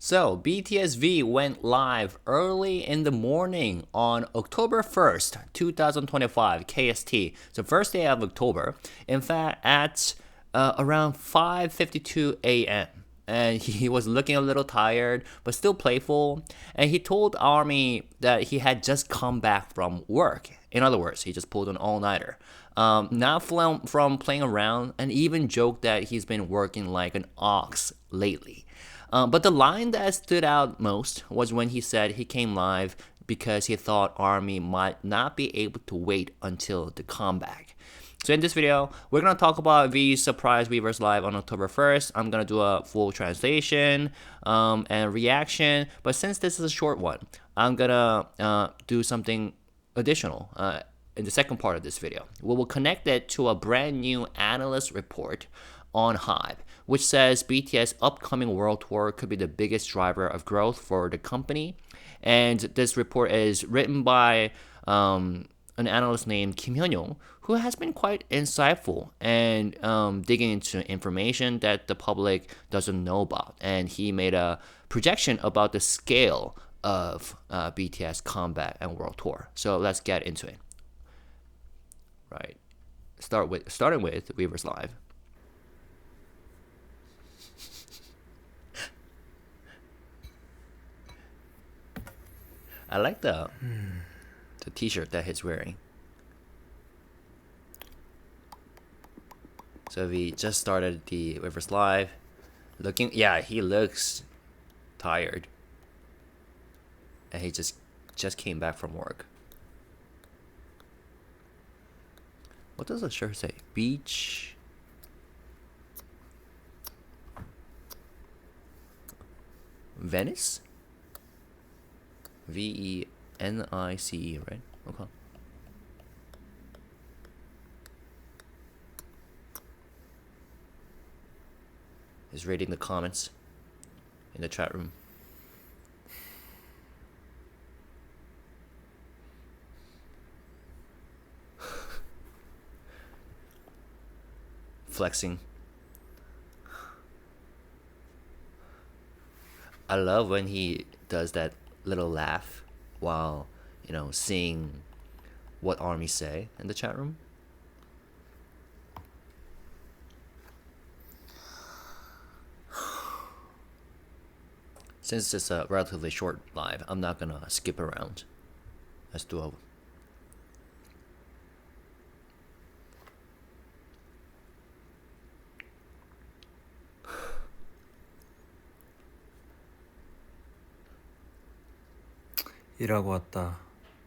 So, BTS V went live early in the morning on October 1st, 2025, KST. So, first day of October. In fact, at around 5:52 a.m. And he was looking a little tired, but still playful. And he told Army that he had just come back from work. In other words, he just pulled an all-nighter. Not from playing around, and even joked that he's been working like an ox lately. But the line that stood out most was when he said he came live because he thought Army might not be able to wait until the comeback. So in this video, we're going to talk about V's surprise Weverse live on October 1st. I'm going to do a full translation and reaction. But since this is a short one, I'm going to do something additional in the second part of this video. We will connect it to a brand new analyst report on HYBE, which says BTS' upcoming world tour could be the biggest driver of growth for the company. And this report is written by an analyst named Hyundai, who has been quite insightful and digging into information that the public doesn't know about. And he made a projection about the scale of BTS comeback and world tour. So let's get into it. Right, starting with Weverse Live. I like the t-shirt that he's wearing. So we just started the Weverse Live. He looks tired. And he just came back from work. What does the shirt say? Beach. Venice? VENICE, right? Okay. He's reading the comments in the chat room. Flexing. I love when he does that little laugh while, seeing what Army say in the chat room. Since it's a relatively short live, I'm not gonna skip around. Let's do a 일하고 왔다.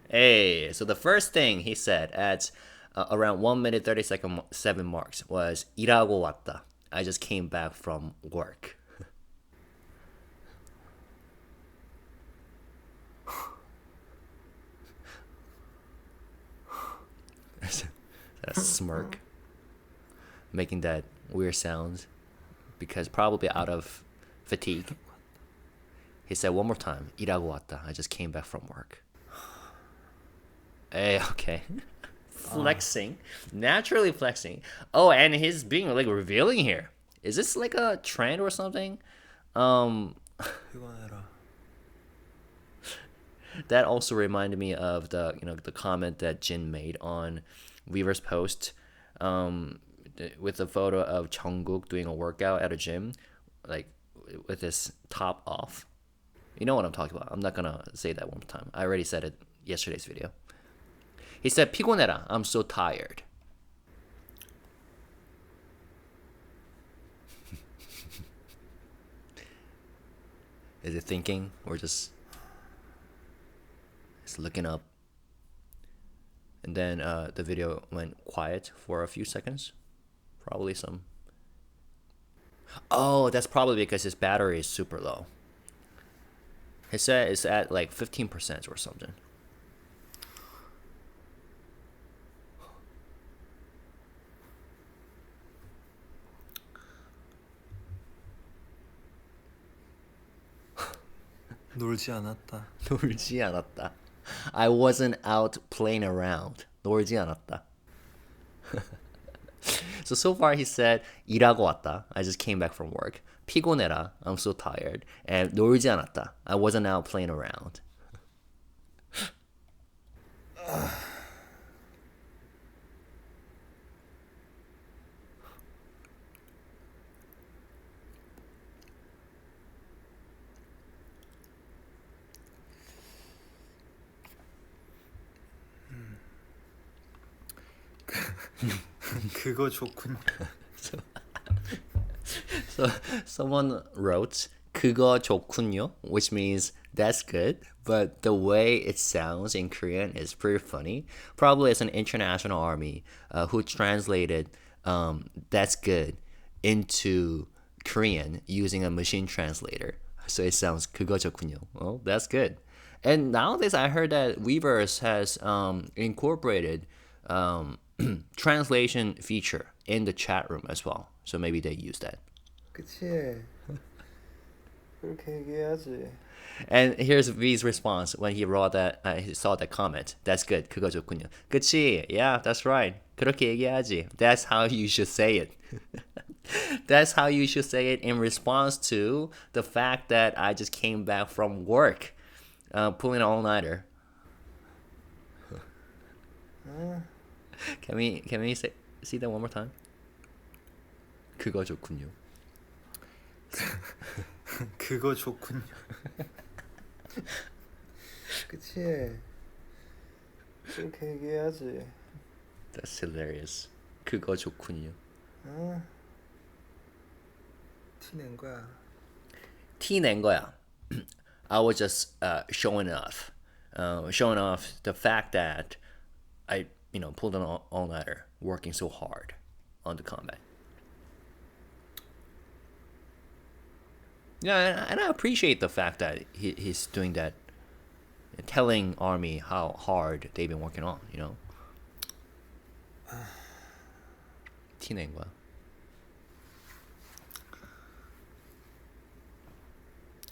Hey, so the first thing he said at around 1 minute 7 marks was 일하고 왔다. I just came back from work. That smirk, making that weird sound because probably out of fatigue. He said one more time, 일하고 왔다. I just came back from work. Hey, okay. Flexing. Naturally flexing. Oh, and he's being like revealing here. Is this like a trend or something? 피곤해라. That also reminded me of the comment that Jin made on Weverse post with the photo of Jungkook doing a workout at a gym, like with his top off. You know what I'm talking about. I'm not gonna say that one more time. I already said it yesterday's video. He said, 피곤해라. I'm so tired. Is it thinking or just looking up? And then the video went quiet for a few seconds. Probably some. Oh, that's probably because his battery is super low. He said it's at like 15% or something. 놀지 않았다. 놀지 않았다. I wasn't out playing around. 놀지 않았다. So far he said 일하고 왔다. I just came back from work. 피곤해라. I'm so tired. And 놀지 않았다. I wasn't out playing around. 그거 좋군요. So someone wrote 그거 좋군요, which means that's good, but the way it sounds in Korean is pretty funny. Probably it's an international army who translated that's good into Korean using a machine translator. So it sounds 그거 좋군요. Well, that's good. And nowadays I heard that Weverse has incorporated translation feature in the chat room as well. So maybe they use that. 그치. 그렇게 얘기해야지. And here's V's response when he wrote that he saw that comment. That's good. 그거 좋군요. 그치? Yeah, that's right. 그렇게 얘기해야지. That's how you should say it. That's how you should say it in response to the fact that I just came back from work, pulling an all-nighter. Can we see that one more time? 그거 좋군요. 그거 좋군요. 그치. 그렇게 얘기해야지. That's hilarious. 그거 좋군요. 티낸 거야. 티 낸 거야. I was just showing off the fact that I pulled an all-nighter working so hard on the combat. Yeah, and I appreciate the fact that he's doing that, telling Army how hard they've been working on, 티낸 거야.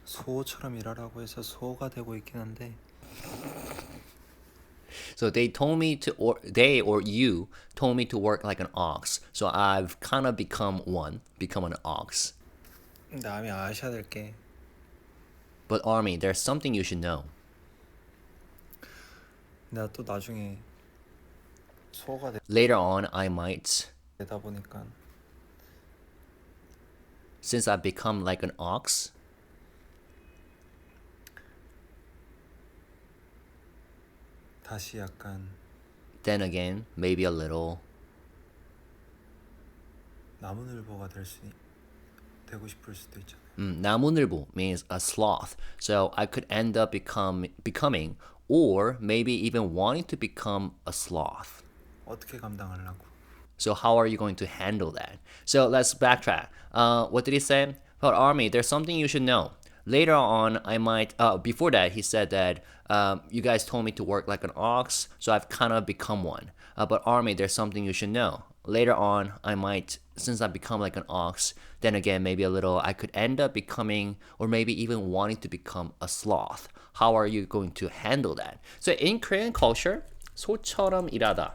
소처럼 일하라고 해서 소가 되고 있긴 한데. So they told me to, or they or you told me to work like an ox. So I've kind of become an ox. 남이 아셔야 될 게. But Army, there's something you should know. 내가 또 나중에 소가 Later on, I might, 되다 보니까 since I've become like an ox, 다시 약간 then again, maybe a little 나무늘보가 되고 싶을 수도 있잖아요. 나무늘보 means a sloth. So I could end up becoming, or maybe even wanting to become a sloth. 어떻게 감당하려고? So how are you going to handle that? So let's backtrack. What did he say? About Army, there's something you should know. Later on, I might, before that, he said that you guys told me to work like an ox, so I've kind of become one. But Army, there's something you should know. Later on, I might, since I've become like an ox, then again, maybe a little, I could end up becoming, or maybe even wanting to become a sloth. How are you going to handle that? So in Korean culture, 소처럼 일하다.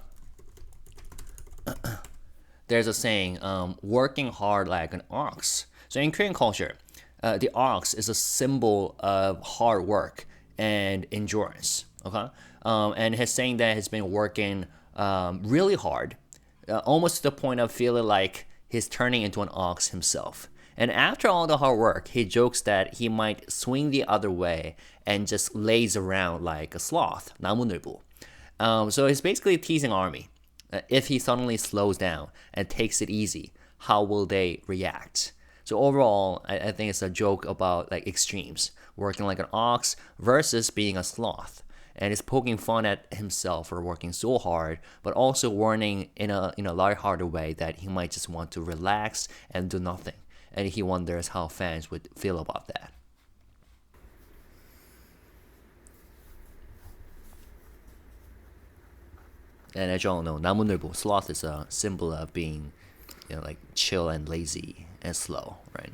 There's a saying, working hard like an ox. So in Korean culture, the ox is a symbol of hard work and endurance. Okay, and he's saying that he's been working really hard, almost to the point of feeling like he's turning into an ox himself. And after all the hard work, he jokes that he might swing the other way and just lays around like a sloth, 나무늘보. So he's basically teasing Army. If he suddenly slows down and takes it easy, how will they react? So overall, I think it's a joke about like extremes, working like an ox versus being a sloth. And he's poking fun at himself for working so hard, but also warning in a lighthearted way that he might just want to relax and do nothing. And he wonders how fans would feel about that. And as you all know, 나무늘보, sloth is a symbol of being, like chill and lazy and slow, right?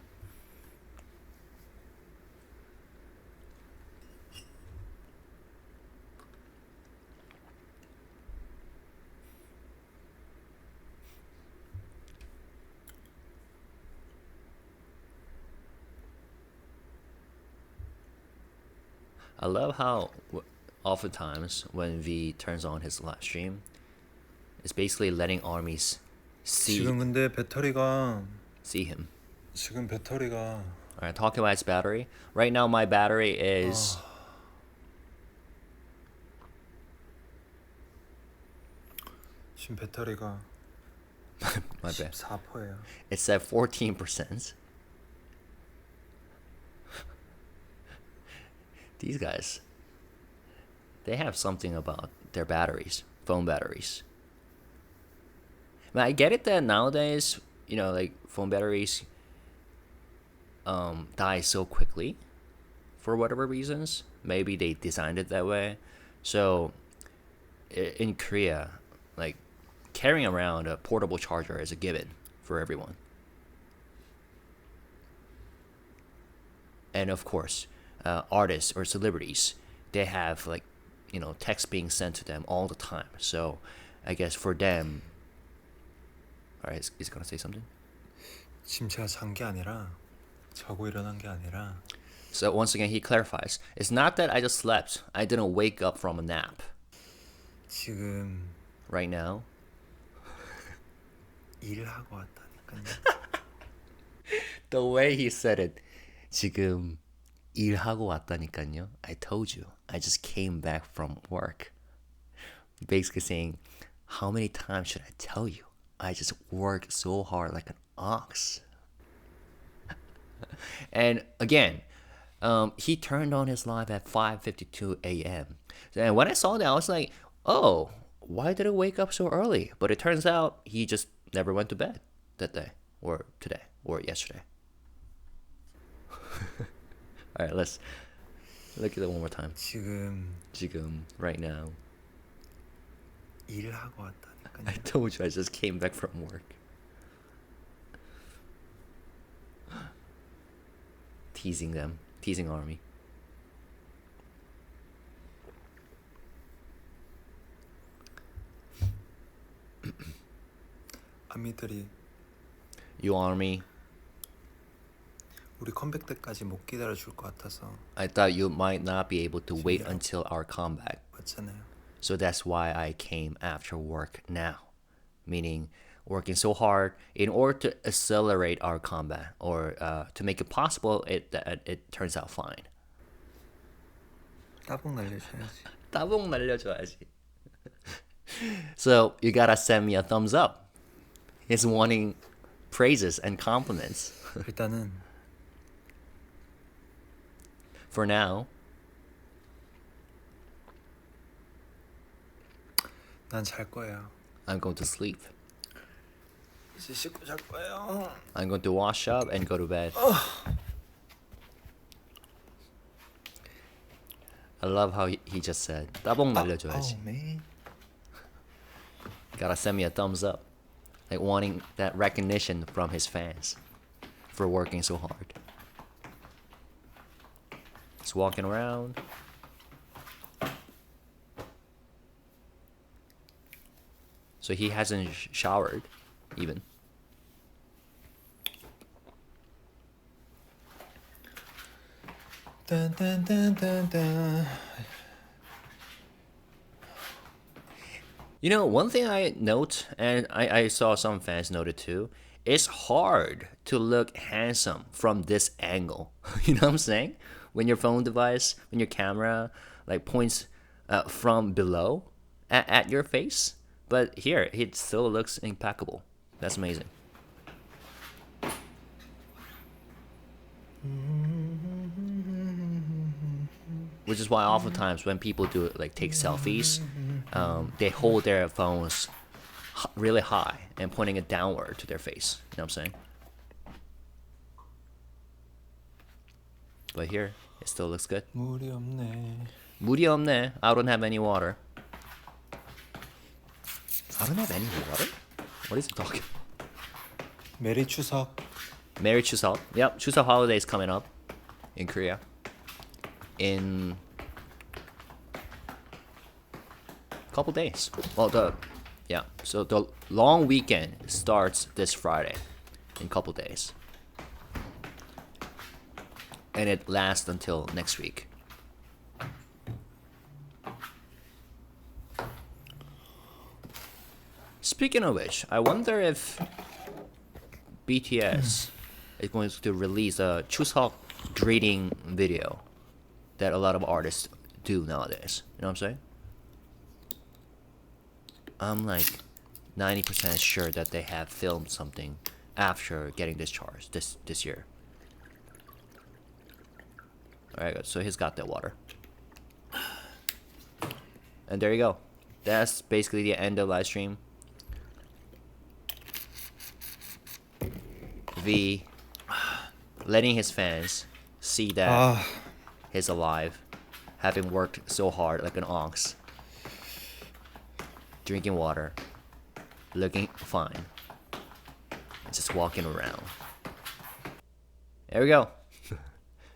I love how oftentimes when V turns on his live stream, it's basically letting armies 지금 근데 배터리가 see him. 지금 배터리가 Alright, talking about its battery. Right now my battery is 지금 배터리가 my bad. 14%예요. It's at 14%. These guys, they have something about their batteries, phone batteries. I mean, I get it that nowadays, you know, like phone batteries die so quickly for whatever reasons. Maybe they designed it that way. So in Korea, like carrying around a portable charger is a given for everyone. And of course, artists or celebrities, they have like, you know, text being sent to them all the time. So I guess for them, all right, is gonna say something? 지금 제가 잔 게 아니라 자고 일어난 게 아니라 So once again, he clarifies, it's not that I just slept. I didn't wake up from a nap. 지금 Right now, 일하고 왔다니까요. the way he said it, 지금 일하고 왔다니까요. I told you, I just came back from work. Basically saying, how many times should I tell you? I just work so hard like an ox. And again, he turned on his live at 5:52 a.m. And when I saw that, I was like, oh, why did it wake up so early? But it turns out he just never went to bed that day, or today, or yesterday. All right, let's look at it one more time. 지금, right now. 일하고 왔다니까요. I told you I just came back from work. Teasing them, teasing army. 아미들이 You army, 우리 컴백 때까지 못 기다려 줄 것 같아서 I thought you might not be able to wait until our comeback. 왔잖아요. So that's why I came after work now. Meaning working so hard in order to accelerate our comeback or to make it possible that it turns out fine. 따봉 날려줘야지. 따봉 날려줘야지. So you gotta send me a thumbs up. He's wanting praises and compliments. 일단은 For now, 난 잘 거예요. I'm going to sleep. 이제 씻고 잘 거예요. I'm going to wash up and go to bed. I love how he just said, 따봉 날려줘야지. Oh man. Gotta send me a thumbs up. Like wanting that recognition from his fans for working so hard. He's walking around. So he hasn't showered even. 딴딴딴딴딴. You know, one thing I note, and I saw some fans note it too, it's hard to look handsome from this angle. You know what I'm saying? When your phone device, when your camera like points from below at your face. But here, it still looks impeccable. That's amazing. Which is why oftentimes when people do like take selfies, they hold their phones really high and pointing it downward to their face. You know what I'm saying? But here, it still looks good. 물이 없네. 물이 없네. I don't have any water. I don't have any water? What is he talking? 메리 추석. Merry Chuseok. Yep, Chuseok holiday is coming up in Korea. In a couple days. Well, so the long weekend starts this Friday in a couple days. And it lasts until next week. speaking of which, I wonder if BTS is going to release a Chuseok greeting video that a lot of artists do nowadays. You know what I'm saying? I'm like 90% sure that they have filmed something after getting discharged this year. Alright, good. So he's got that water. And there you go. That's basically the end of live stream. V letting his fans see that he's alive, having worked so hard like an ox, drinking water, looking fine, and just walking around. There we go.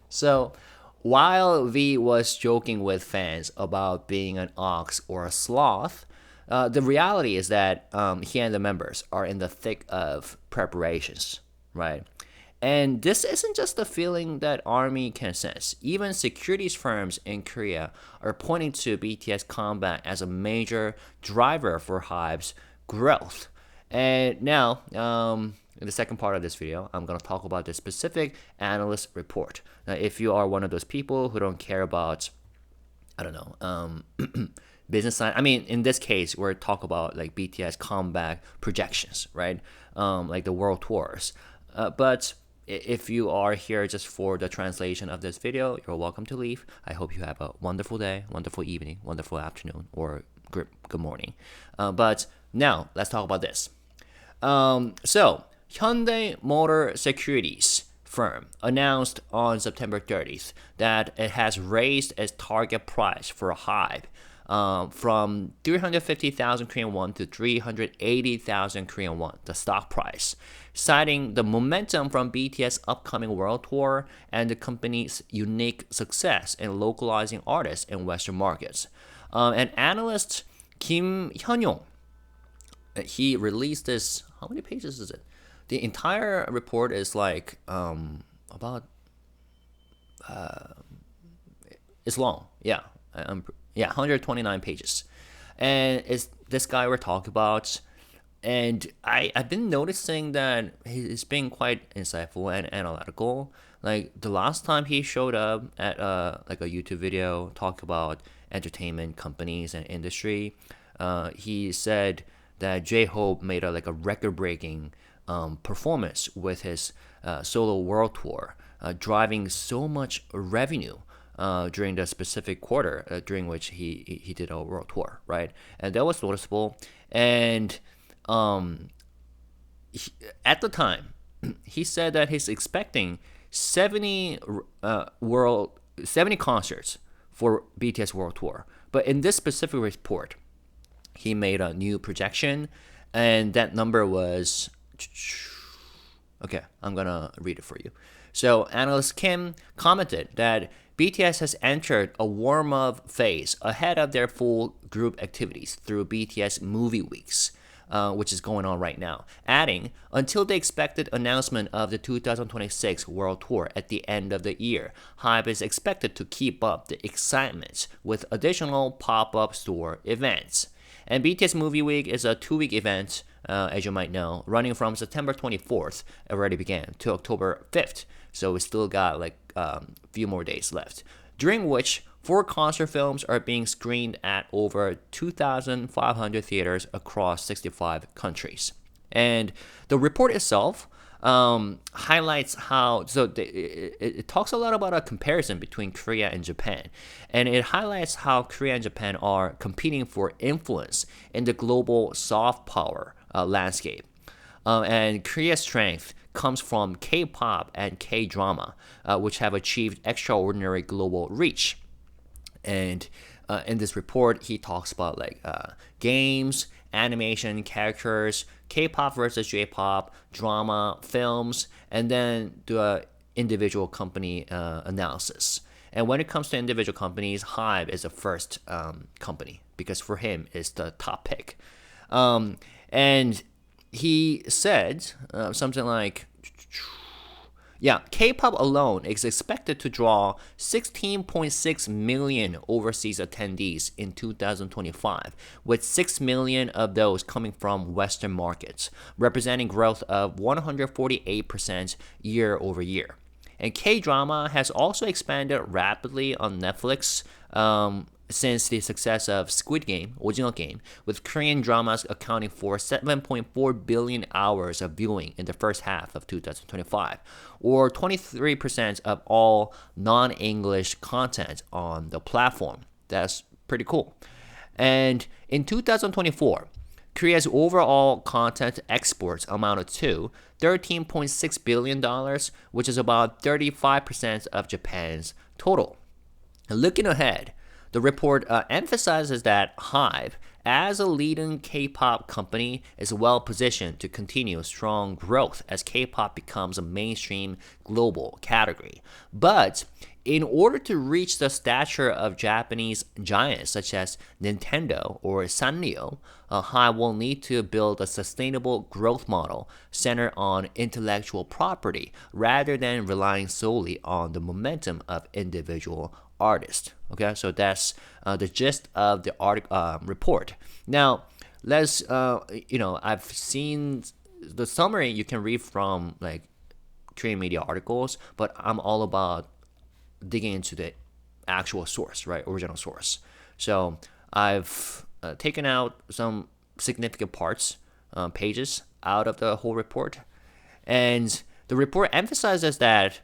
So while V was joking with fans about being an ox or a sloth, the reality is that he and the members are in the thick of preparations, right? And this isn't just a feeling that ARMY can sense. Even securities firms in Korea are pointing to BTS comeback as a major driver for HYBE's growth. And now, in the second part of this video, I'm going to talk about the specific analyst report. Now, if you are one of those people who don't care about, I don't know, business side, I mean, in this case, we're talking about like BTS comeback projections, right? Like the world tours. But if you are here just for the translation of this video, you're welcome to leave. I hope you have a wonderful day, wonderful evening, wonderful afternoon, or good morning. But now, let's talk about this. So, Hyundai Motor Securities firm announced on September 30th that it has raised its target price for HYBE from 350,000 Korean won to 380,000 Korean won, the stock price, citing the momentum from BTS' upcoming world tour and the company's unique success in localizing artists in Western markets. And analyst Kim Hyun-yong, he released this. How many pages is it? The entire report is like about it's long. Yeah, 129 pages, and it's this guy we're talking about. And I've been noticing that he's been quite insightful and analytical. Like the last time he showed up at like a YouTube video talk about entertainment companies and industry, he said that J-Hope made a record-breaking performance with his solo world tour, driving so much revenue during the specific quarter during which he did a world tour, right? And that was noticeable. And at the time, he said that he's expecting 70 concerts for BTS World Tour. But in this specific report, he made a new projection, and that number was, okay, I'm gonna read it for you. So analyst Kim commented that BTS has entered a warm-up phase ahead of their full group activities through BTS movie weeks, which is going on right now, adding, until the expected announcement of the 2026 World Tour at the end of the year, HYBE is expected to keep up the excitement with additional pop-up store events. And BTS Movie Week is a 2-week event, as you might know, running from September 24th, already began, to October 5th. So we still got like a few more days left, during which 4 concert films are being screened at over 2,500 theaters across 65 countries. And the report itself highlights how, it talks a lot about a comparison between Korea and Japan, and it highlights how Korea and Japan are competing for influence in the global soft power landscape. And Korea's strength comes from K-pop and K-drama, which have achieved extraordinary global reach. And in this report, he talks about like games, animation, characters, K-pop versus J-pop, drama, films, and then do a individual company analysis. And when it comes to individual companies, HYBE is the first company because for him it's the top pick. And he said something like, Yeah, K-pop alone is expected to draw 16.6 million overseas attendees in 2025, with 6 million of those coming from Western markets, representing growth of 148% year over year. And K-drama has also expanded rapidly on Netflix since the success of Squid Game, original game, with Korean dramas accounting for 7.4 billion hours of viewing in the first half of 2025, or 23% of all non-English content on the platform. That's pretty cool. And in 2024, Korea's overall content exports amounted to $13.6 billion, which is about 35% of Japan's total. And looking ahead, the report emphasizes that HYBE, as a leading K-pop company, is well positioned to continue strong growth as K-pop becomes a mainstream global category. But in order to reach the stature of Japanese giants such as Nintendo or Sanrio, HYBE will need to build a sustainable growth model centered on intellectual property rather than relying solely on the momentum of individual artists. Okay, so that's the gist of the report. Now, let's I've seen the summary you can read from like Korean media articles, but I'm all about digging into the actual source, right? Original source. So I've taken out some significant parts, pages out of the whole report. And the report emphasizes that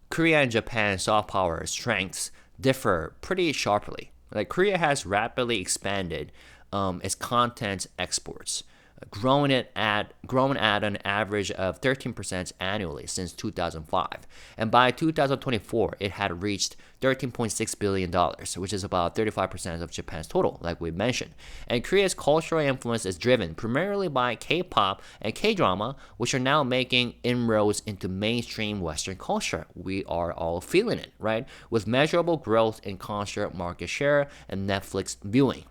Korea and Japan's soft power strengths differ pretty sharply. Like Korea has rapidly expanded its content exports, grown at an average of 13% annually since 2005. And by 2024, it had reached $13.6 billion, which is about 35% of Japan's total, like we mentioned. And Korea's cultural influence is driven primarily by K-pop and K-drama, which are now making inroads into mainstream Western culture. We are all feeling it, right? With measurable growth in concert market share and Netflix viewing.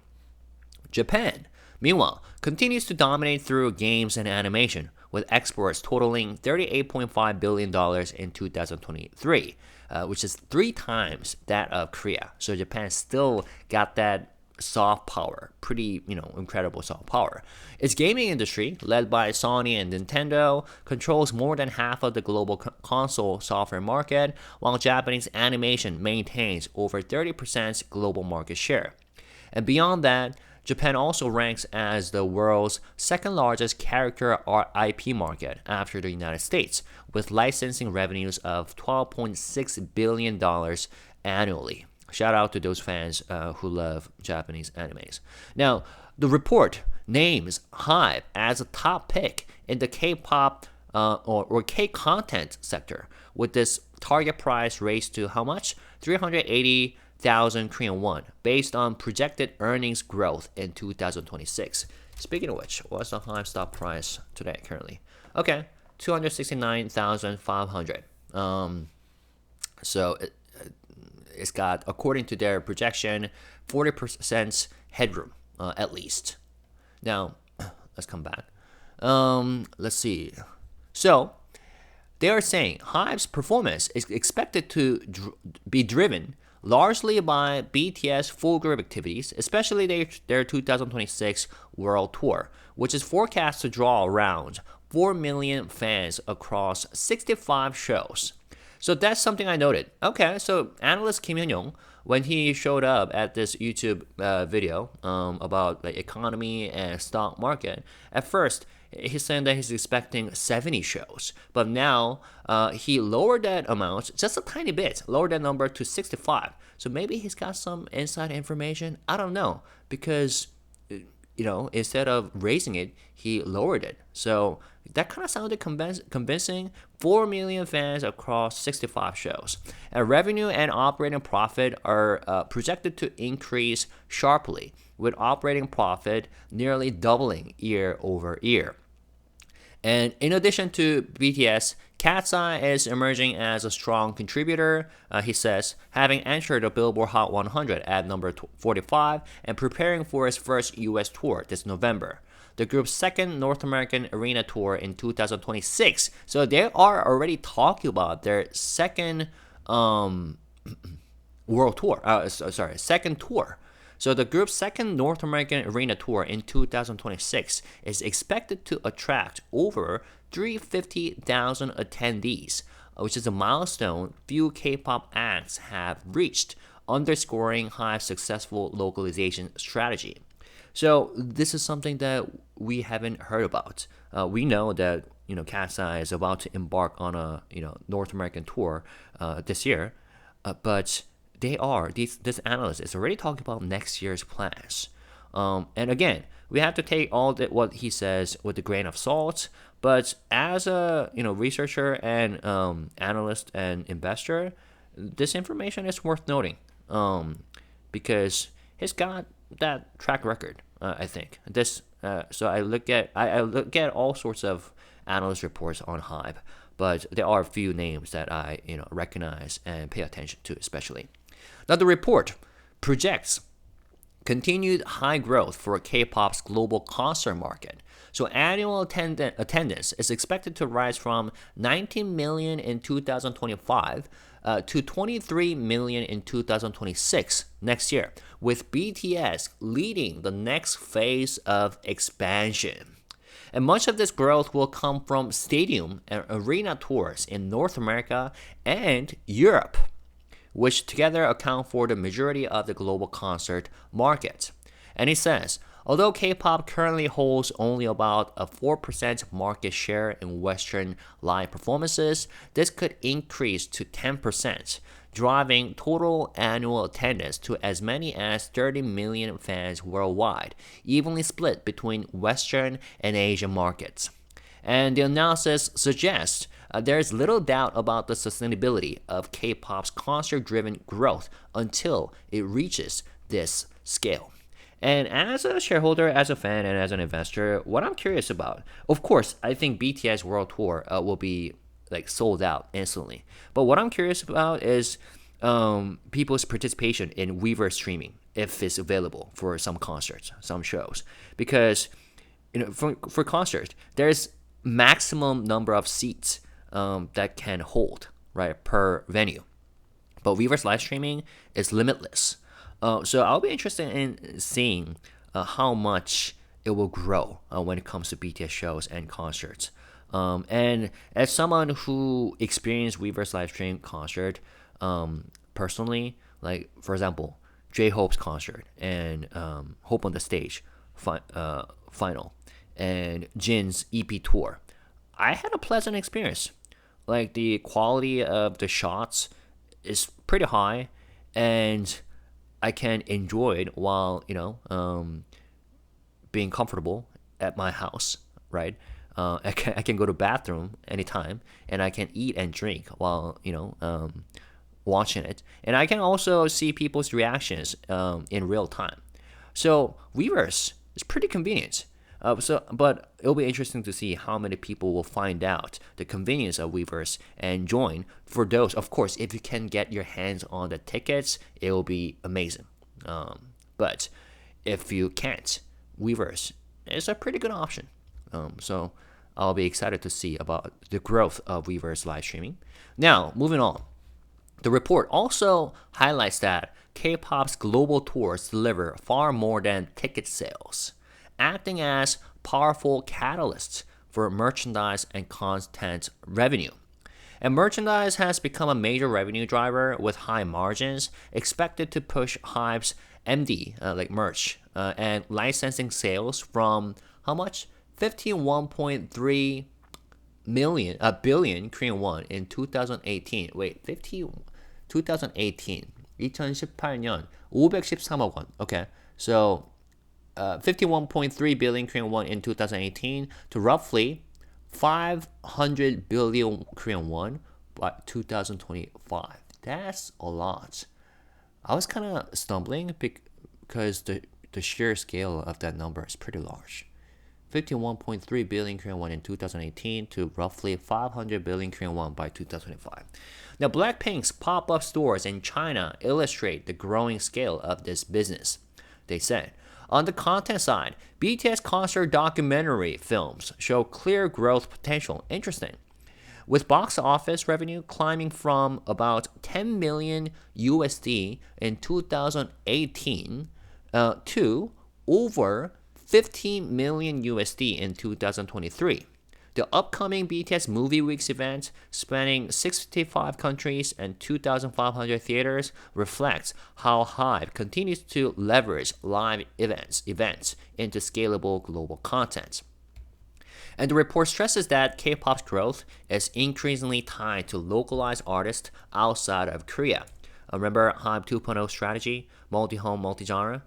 Japan, meanwhile, continues to dominate through games and animation, with exports totaling $38.5 billion in 2023, which is 3 times that of Korea. So Japan still got that soft power, pretty, incredible soft power. Its gaming industry, led by Sony and Nintendo, controls more than half of the global console software market, while Japanese animation maintains over 30% global market share. And beyond that, Japan also ranks as the world's second largest character IP market after the United States, with licensing revenues of $12.6 billion annually. Shout out to those fans who love Japanese animes. Now, the report names HYBE as a top pick in the K-pop or K-content sector, with this target price raised to how much? 380,000 Korean won, based on projected earnings growth in 2026. Speaking of which, what's the HYBE stock price today currently? Okay, 269,500. So it's got, according to their projection, 40% headroom at least. Now, let's come back. Let's see. So they are saying HYBE's performance is expected to be driven largely by BTS full group activities, especially their 2026 world tour, which is forecast to draw around 4 million fans across 65 shows. So that's something I noted. Okay, so analyst Kim Hyun-young, when he showed up at this YouTube video about the economy and stock market, at first he's saying that he's expecting 70 shows, but now he lowered that amount just a tiny bit, lowered that number to 65. So maybe he's got some inside information. I don't know, because instead of raising it, he lowered it. So that kind of sounded convincing. 4 million fans across 65 shows. And revenue and operating profit are projected to increase sharply, with operating profit nearly doubling year over year. And in addition to BTS, Cat's Eye is emerging as a strong contributor, he says, having entered the Billboard Hot 100 at number 45 and preparing for its first US tour this November. the group's second North American arena tour in 2026. So they are already talking about their second world tour. Second tour. So the group's second North American arena tour in 2026 is expected to attract over 350,000 attendees, which is a milestone few K-pop acts have reached, underscoring HYBE's successful localization strategy. So this is something that we haven't heard about. We know that Cat's is about to embark on a North American tour this year, but this analyst is already talking about next year's plans. And again, we have to take all what he says with a grain of salt. But as a researcher and analyst and investor, this information is worth noting because he's got that track record. I think this. So I look at all sorts of analyst reports on HYBE, but there are a few names that I recognize and pay attention to, especially. Now the report projects continued high growth for K-pop's global concert market. So annual attendance is expected to rise from 19 million in 2025 to 23 million in 2026 next year, with BTS leading the next phase of expansion. And much of this growth will come from stadium and arena tours in North America and Europe, which together account for the majority of the global concert market. And he says, although K-pop currently holds only about a 4% market share in Western live performances, this could increase to 10%, driving total annual attendance to as many as 30 million fans worldwide, evenly split between Western and Asian markets. And the analysis suggests there is little doubt about the sustainability of K-pop's concert-driven growth until it reaches this scale. And as a shareholder, as a fan, and as an investor, what I'm curious about, of course, I think BTS World Tour will be sold out instantly. But what I'm curious about is people's participation in Weverse streaming, if it's available for some concerts, some shows, because for concerts, there's maximum number of seats that can hold per venue, but Weverse live streaming is limitless. So I'll be interested in seeing how much it will grow when it comes to BTS shows and concerts. And as someone who experienced Weverse live stream concert personally, for example, J-Hope's concert and Hope on the Stage final and Jin's EP tour, I had a pleasant experience. The quality of the shots is pretty high, and I can enjoy it while being comfortable at my house. Right, I can go to bathroom anytime, and I can eat and drink while watching it, and I can also see people's reactions in real time. So Weverse is pretty convenient. But it'll be interesting to see how many people will find out the convenience of Weverse and join. For those, of course, if you can get your hands on the tickets, it will be amazing. But if you can't, Weverse is a pretty good option. So I'll be excited to see about the growth of Weverse live streaming. Now, moving on. The report also highlights that K-pop's global tours deliver far more than ticket sales, acting as powerful catalysts for merchandise and content revenue. And merchandise has become a major revenue driver with high margins, expected to push HYBE's MD, merch, and licensing sales from how much? 51.3 billion Korean won in 2018. Wait, 2018. 2018년 513억 원. Okay, so 51.3 billion Korean won in 2018 to roughly 500 billion Korean won by 2025. That's a lot. I was kind of stumbling because the sheer scale of that number is pretty large. 51.3 billion Korean won in 2018 to roughly 500 billion Korean won by 2025. Now, Blackpink's pop-up stores in China illustrate the growing scale of this business. They said, On the content side, BTS concert documentary films show clear growth potential. Interesting. With box office revenue climbing from about 10 million USD in 2018 to over 15 million USD in 2023. The upcoming BTS Movie Weeks event, spanning 65 countries and 2,500 theaters, reflects how HYBE continues to leverage live events into scalable global content. And the report stresses that K-pop's growth is increasingly tied to localized artists outside of Korea. Remember HYBE 2.0 strategy, multi-home, multi-genre?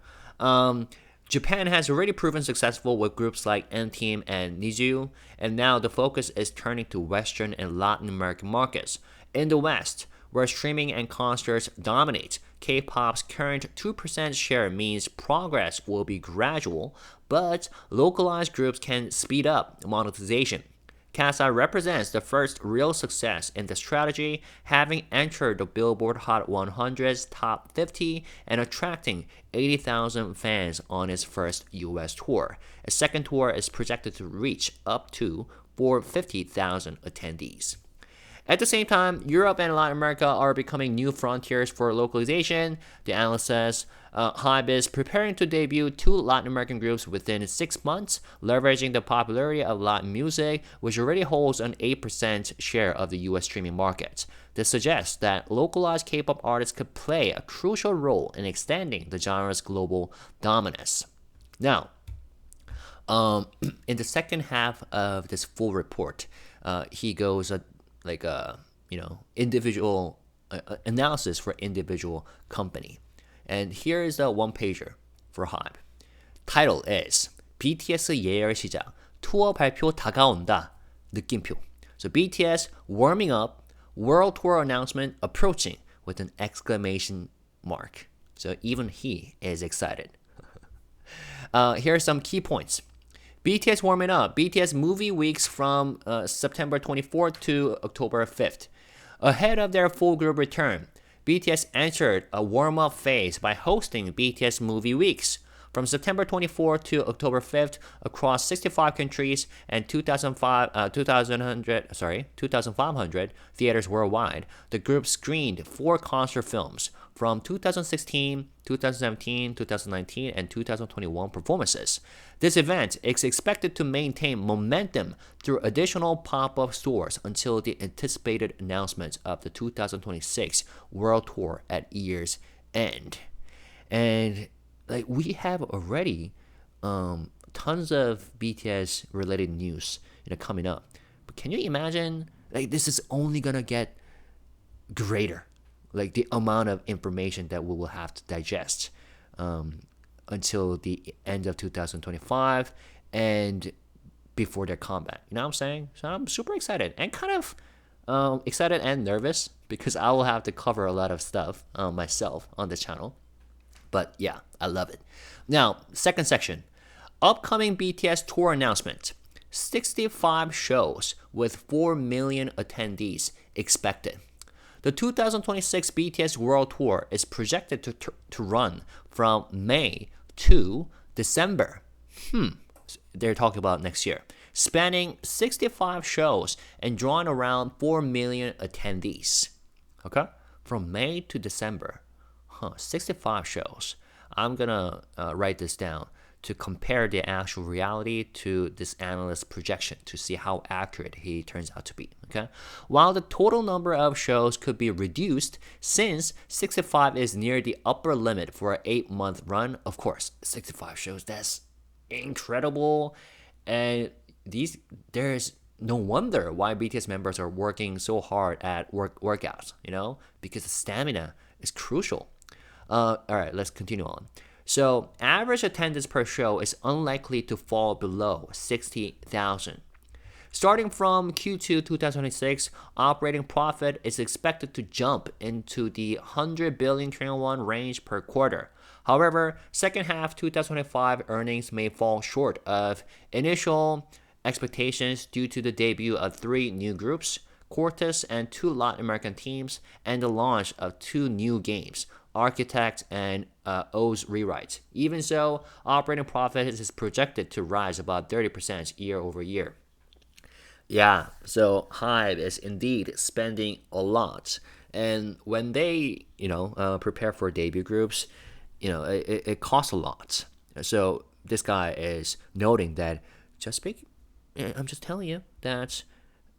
Japan has already proven successful with groups like N-Team and Nizu, and now the focus is turning to Western and Latin American markets. In the West, where streaming and concerts dominate, K-pop's current 2% share means progress will be gradual, but localized groups can speed up monetization. Casa represents the first real success in the strategy, having entered the Billboard Hot 100's top 50 and attracting 80,000 fans on its first US tour. A second tour is projected to reach up to 450,000 attendees. At the same time, Europe and Latin America are becoming new frontiers for localization. The analyst says HYBE is preparing to debut 2 Latin American groups within 6 months, leveraging the popularity of Latin music, which already holds an 8% share of the US streaming market. This suggests that localized K-pop artists could play a crucial role in extending the genre's global dominance. Now, in the second half of this full report, he goes individual analysis for individual company. And here is the one pager for HYBE. Title is BTS 예열 시작, 투어 발표 다가온다, 느낌표. So BTS warming up, world tour announcement approaching with an exclamation mark. So even he is excited. Here are some key points. BTS warming up. BTS movie weeks from September 24th to October 5th. Ahead of their full group return, BTS entered a warm-up phase by hosting BTS movie weeks from September 24th to October 5th across 65 countries and 2,500 theaters worldwide. The group screened 4 concert films from 2016, 2017, 2019, and 2021 performances. This event is expected to maintain momentum through additional pop-up stores until the anticipated announcement of the 2026 World Tour at year's end. And we have already tons of BTS related news coming up. But can you imagine this is only gonna get greater, the amount of information that we will have to digest until the end of 2025 and before their comeback. You know what I'm saying? So I'm super excited and kind of excited and nervous because I will have to cover a lot of stuff myself on the channel. But yeah, I love it. Now, second section, upcoming BTS tour announcement. 65 shows with 4 million attendees expected. The 2026 BTS World Tour is projected to run from May to December. They're talking about next year. Spanning 65 shows and drawing around 4 million attendees. Okay? From May to December. 65 shows. I'm gonna write this down to compare the actual reality to this analyst's projection to see how accurate he turns out to be. Okay, while the total number of shows could be reduced since 65 is near the upper limit for an 8-month run. Of course, 65 shows, that's incredible, and there's no wonder why BTS members are working so hard at workouts. Because the stamina is crucial. All right, let's continue on. So, average attendance per show is unlikely to fall below 60,000. Starting from Q2 2026, operating profit is expected to jump into the 100 billion Korean won range per quarter. However, second half 2025 earnings may fall short of initial expectations due to the debut of 3 new groups, Quartus and 2 Latin American teams, and the launch of 2 new games, architect and owes rewrite. Even so, operating profit is projected to rise about 30% year over year. Yeah, so HYBE is indeed spending a lot. And when they, prepare for debut groups, it costs a lot. So this guy is noting that I'm just telling you that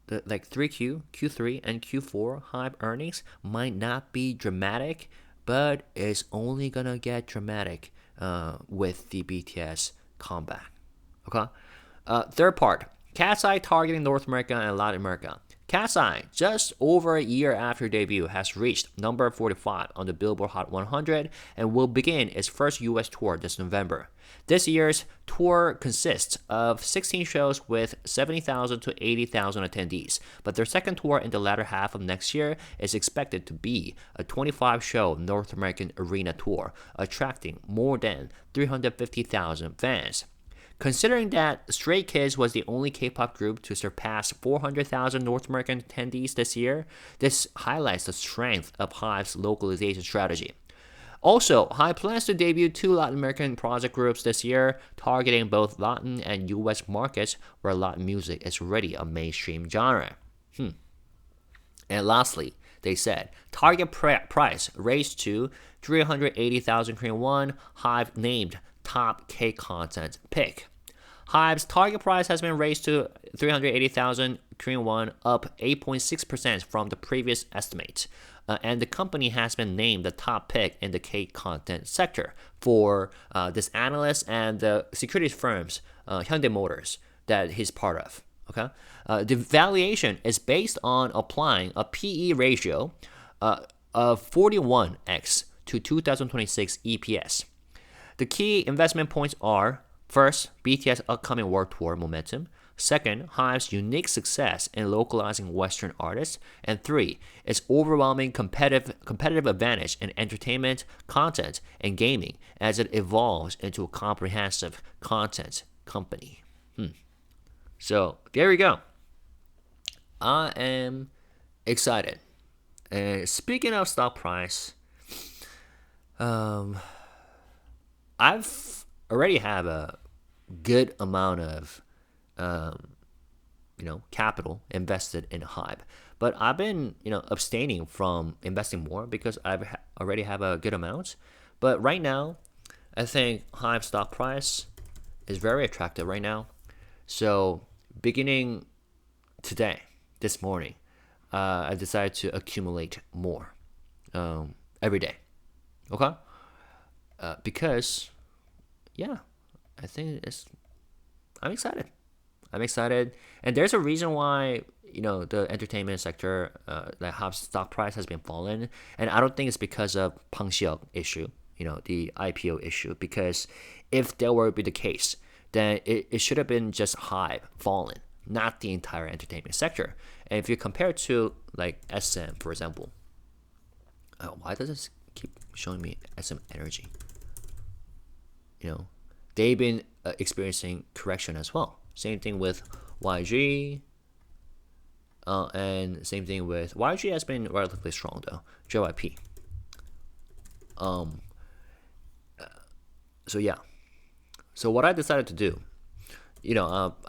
the like 3Q, Q3, and Q4 HYBE earnings might not be dramatic, but it's only gonna get dramatic with the BTS comeback. Okay. Third part, Cat's Eye targeting North America and Latin America. Cat's Eye, just over a year after debut, has reached number 45 on the Billboard Hot 100 and will begin its first US tour this November. This year's tour consists of 16 shows with 70,000 to 80,000 attendees, but their second tour in the latter half of next year is expected to be a 25-show North American arena tour, attracting more than 350,000 fans. Considering that Stray Kids was the only K-pop group to surpass 400,000 North American attendees this year, this highlights the strength of HYBE's localization strategy. Also, HYBE plans to debut 2 Latin American project groups this year, targeting both Latin and US markets where Latin music is already a mainstream genre. And lastly, they said, target price raised to 380,000 Korean won, HYBE named top K-content pick. HYBE's target price has been raised to 380,000 Korean won, up 8.6% from the previous estimate. And the company has been named the top pick in the K-content sector for this analyst and the securities firms, Hyundai Motors, that he's part of. Okay, the valuation is based on applying a PE ratio of 41x to 2026 EPS. The key investment points are, first, BTS' upcoming world tour momentum, second, HYBE's unique success in localizing Western artists, and 3, its overwhelming competitive advantage in entertainment, content, and gaming as it evolves into a comprehensive content company. So, there we go. I am excited. And speaking of stock price, I've already have a good amount of capital invested in HYBE, but I've been abstaining from investing more because I've already have a good amount. But right now, I think HYBE stock price is very attractive right now. So beginning today, this morning, I decided to accumulate more every day. Okay. Because, I think I'm excited. And there's a reason why the entertainment sector, like HYBE's stock price has been falling, and I don't think it's because of Pang Xiok issue, the IPO issue. Because if that were to be the case, then it should have been just HYBE falling, not the entire entertainment sector. And if you compare it to like SM, for example, why does this keep showing me SM Energy? They've been experiencing correction as well. Same thing with YG, and same thing with YG has been relatively strong though. JYP. So what I decided to do,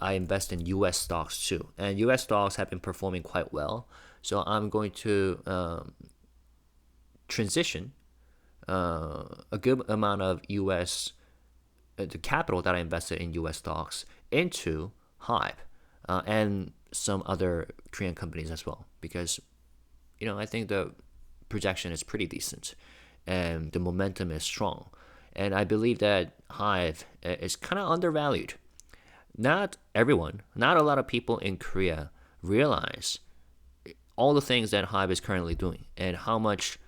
I invest in U.S. stocks too, and U.S. stocks have been performing quite well. So I'm going to transition a good amount of U.S. The capital that I invested in U.S. stocks into HYBE and some other Korean companies as well, because I think the projection is pretty decent and the momentum is strong, and I believe that HYBE is kind of undervalued. Not a lot of people in Korea realize all the things that HYBE is currently doing and how much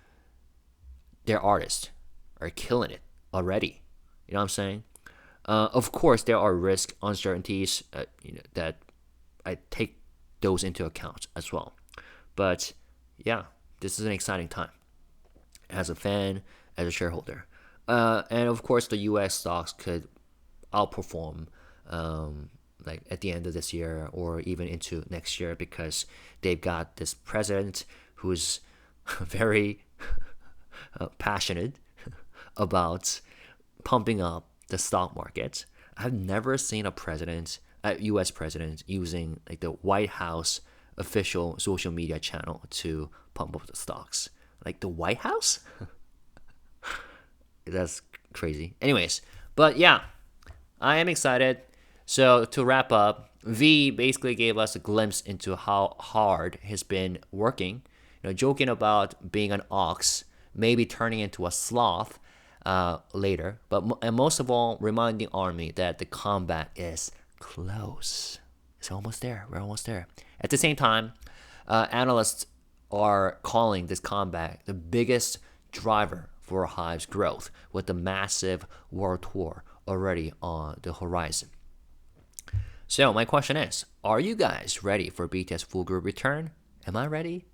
their artists are killing it already. You know what I'm saying? Of course, there are risk uncertainties that I take those into account as well. But this is an exciting time as a fan, as a shareholder. And of course, the U.S. stocks could outperform like at the end of this year or even into next year, because they've got this president who's very passionate about pumping up the stock market. I've never seen a U.S. president, using like the White House official social media channel to pump up the stocks. Like the White House? That's crazy. Anyways, but yeah, I am excited. So to wrap up, V basically gave us a glimpse into how hard he's been working. Joking about being an ox, maybe turning into a sloth later, and most of all, reminding Army that the combat is close. It's almost there. We're almost there. At the same time, analysts are calling this combat the biggest driver for HYBE's growth, with the massive world tour already on the horizon. So my question is, are you guys ready for BTS full group return? Am I ready?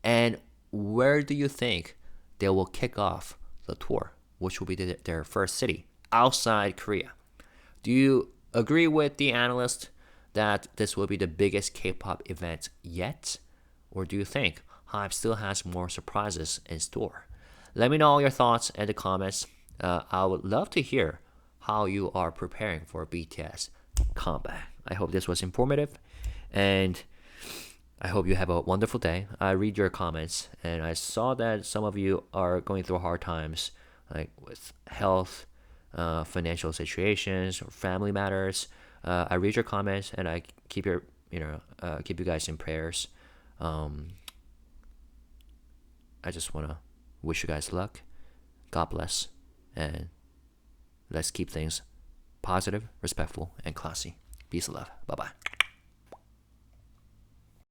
And where do you think they will kick off the tour? Which will be their first city outside Korea? Do you agree with the analyst that this will be the biggest K-pop event yet? Or do you think HYBE still has more surprises in store? Let me know all your thoughts in the comments. I would love to hear how you are preparing for BTS comeback. I hope this was informative, and I hope you have a wonderful day. I read your comments, and I saw that some of you are going through hard times, like with health, financial situations, or family matters. I read your comments, and I keep you guys in prayers. I just want to wish you guys luck. God bless, and let's keep things positive, respectful, and classy. Peace and love. Bye-bye.